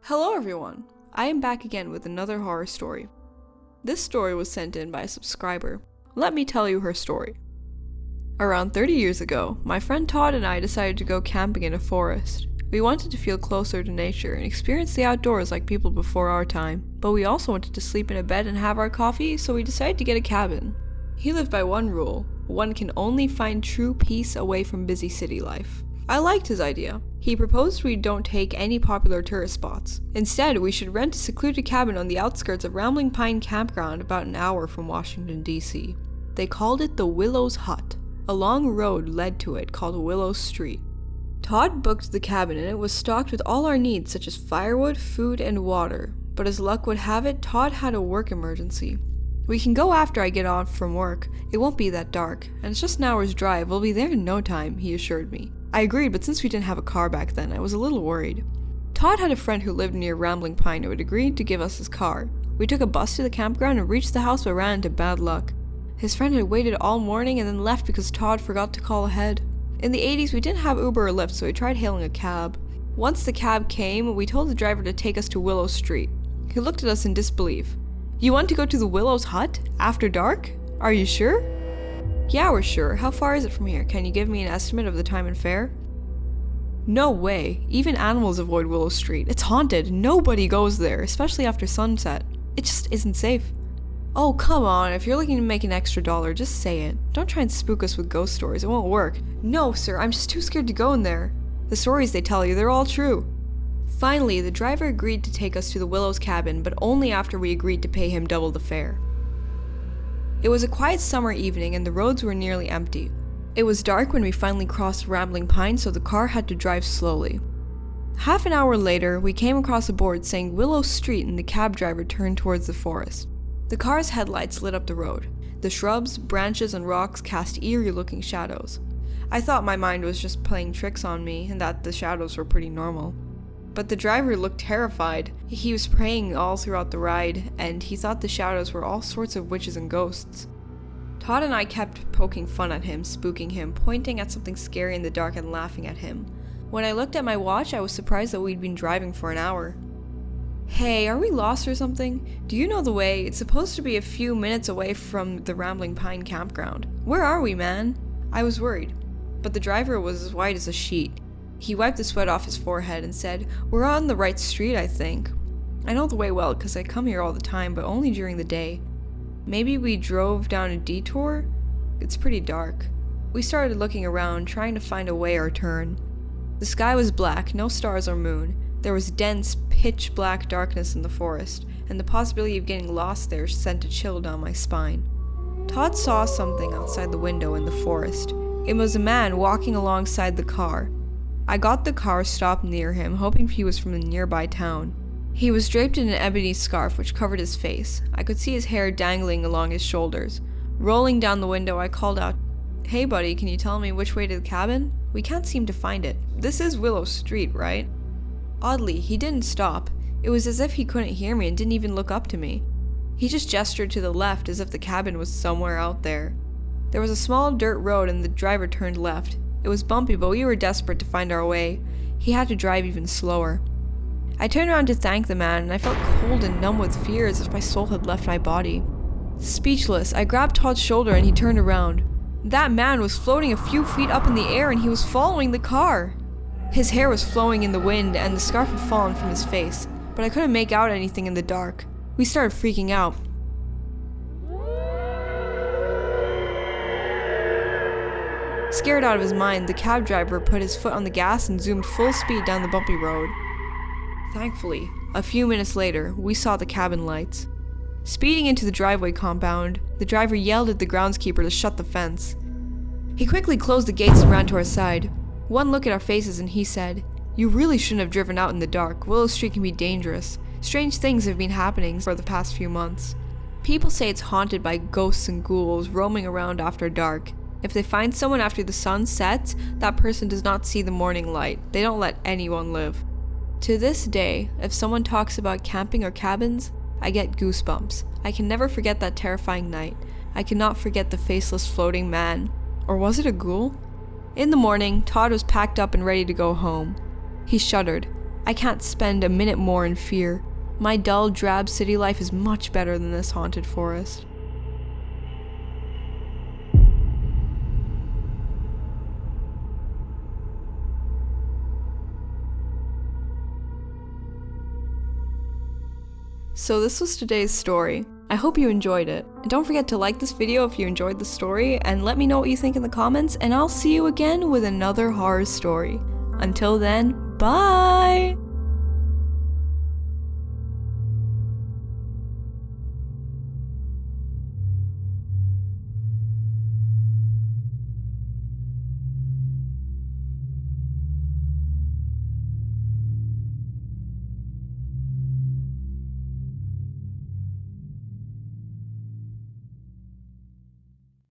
Hello everyone! I am back again with another horror story. This story was sent in by a subscriber. Let me tell you her story. Around 30 years ago, my friend Todd and I decided to go camping in a forest. We wanted to feel closer to nature and experience the outdoors like people before our time, but we also wanted to sleep in a bed and have our coffee, so we decided to get a cabin. He lived by one rule: one can only find true peace away from busy city life. I liked his idea. He proposed we don't take any popular tourist spots. Instead, we should rent a secluded cabin on the outskirts of Rambling Pine Campground about an hour from Washington, D.C. They called it the Willows Hut. A long road led to it called Willows Street. Todd booked the cabin and it was stocked with all our needs such as firewood, food, and water. But as luck would have it, Todd had a work emergency. "We can go after I get off from work. It won't be that dark, and it's just an hour's drive. We'll be there in no time," he assured me. I agreed, but since we didn't have a car back then, I was a little worried. Todd had a friend who lived near Rambling Pine who had agreed to give us his car. We took a bus to the campground and reached the house but ran into bad luck. His friend had waited all morning and then left because Todd forgot to call ahead. In the 80s, we didn't have Uber or Lyft, so we tried hailing a cab. Once the cab came, we told the driver to take us to Willows Street. He looked at us in disbelief. "You want to go to the Willows Hut? After dark? Are you sure?" "Yeah, we're sure. How far is it from here? Can you give me an estimate of the time and fare?" "No way. Even animals avoid Willow Street. It's haunted. Nobody goes there, especially after sunset. It just isn't safe." "Oh, come on. If you're looking to make an extra $1, just say it. Don't try and spook us with ghost stories. It won't work." "No, sir. I'm just too scared to go in there. The stories they tell you, they're all true." Finally, the driver agreed to take us to the Willows cabin, but only after we agreed to pay him double the fare. It was a quiet summer evening and the roads were nearly empty. It was dark when we finally crossed Rambling Pine, so the car had to drive slowly. Half an hour later, we came across a board saying Willow Street and the cab driver turned towards the forest. The car's headlights lit up the road. The shrubs, branches, and rocks cast eerie-looking shadows. I thought my mind was just playing tricks on me and that the shadows were pretty normal. But the driver looked terrified. He was praying all throughout the ride, and he thought the shadows were all sorts of witches and ghosts. Todd and I kept poking fun at him, spooking him, pointing at something scary in the dark and laughing at him. When I looked at my watch, I was surprised that we'd been driving for an hour. "Hey, are we lost or something? Do you know the way? It's supposed to be a few minutes away from the Rambling Pine Campground. Where are we, man?" I was worried, but the driver was as white as a sheet. He wiped the sweat off his forehead and said, "We're on the right street, I think. I know the way well because I come here all the time, but only during the day. Maybe we drove down a detour? It's pretty dark." We started looking around, trying to find a way or turn. The sky was black, no stars or moon. There was dense, pitch-black darkness in the forest, and the possibility of getting lost there sent a chill down my spine. Todd saw something outside the window in the forest. It was a man walking alongside the car. I got the car stopped near him, hoping he was from a nearby town. He was draped in an ebony scarf which covered his face. I could see his hair dangling along his shoulders. Rolling down the window, I called out, "Hey buddy, can you tell me which way to the cabin? We can't seem to find it. This is Willow Street, right?" Oddly, he didn't stop. It was as if he couldn't hear me and didn't even look up to me. He just gestured to the left as if the cabin was somewhere out there. There was a small dirt road and the driver turned left. It was bumpy, but we were desperate to find our way. He had to drive even slower. I turned around to thank the man, and I felt cold and numb with fear as if my soul had left my body. Speechless, I grabbed Todd's shoulder and he turned around. That man was floating a few feet up in the air and he was following the car. His hair was flowing in the wind and the scarf had fallen from his face, but I couldn't make out anything in the dark. We started freaking out. Scared out of his mind, the cab driver put his foot on the gas and zoomed full speed down the bumpy road. Thankfully, a few minutes later, we saw the cabin lights. Speeding into the driveway compound, the driver yelled at the groundskeeper to shut the fence. He quickly closed the gates and ran to our side. One look at our faces and he said, "You really shouldn't have driven out in the dark. Willow Street can be dangerous. Strange things have been happening for the past few months. People say it's haunted by ghosts and ghouls roaming around after dark. If they find someone after the sun sets, that person does not see the morning light. They don't let anyone live." To this day, if someone talks about camping or cabins, I get goosebumps. I can never forget that terrifying night. I cannot forget the faceless floating man. Or was it a ghoul? In the morning, Todd was packed up and ready to go home. He shuddered. I can't spend a minute more in fear. My dull, drab city life is much better than this haunted forest. So this was today's story. I hope you enjoyed it. And don't forget to like this video if you enjoyed the story, and let me know what you think in the comments, and I'll see you again with another horror story. Until then, bye!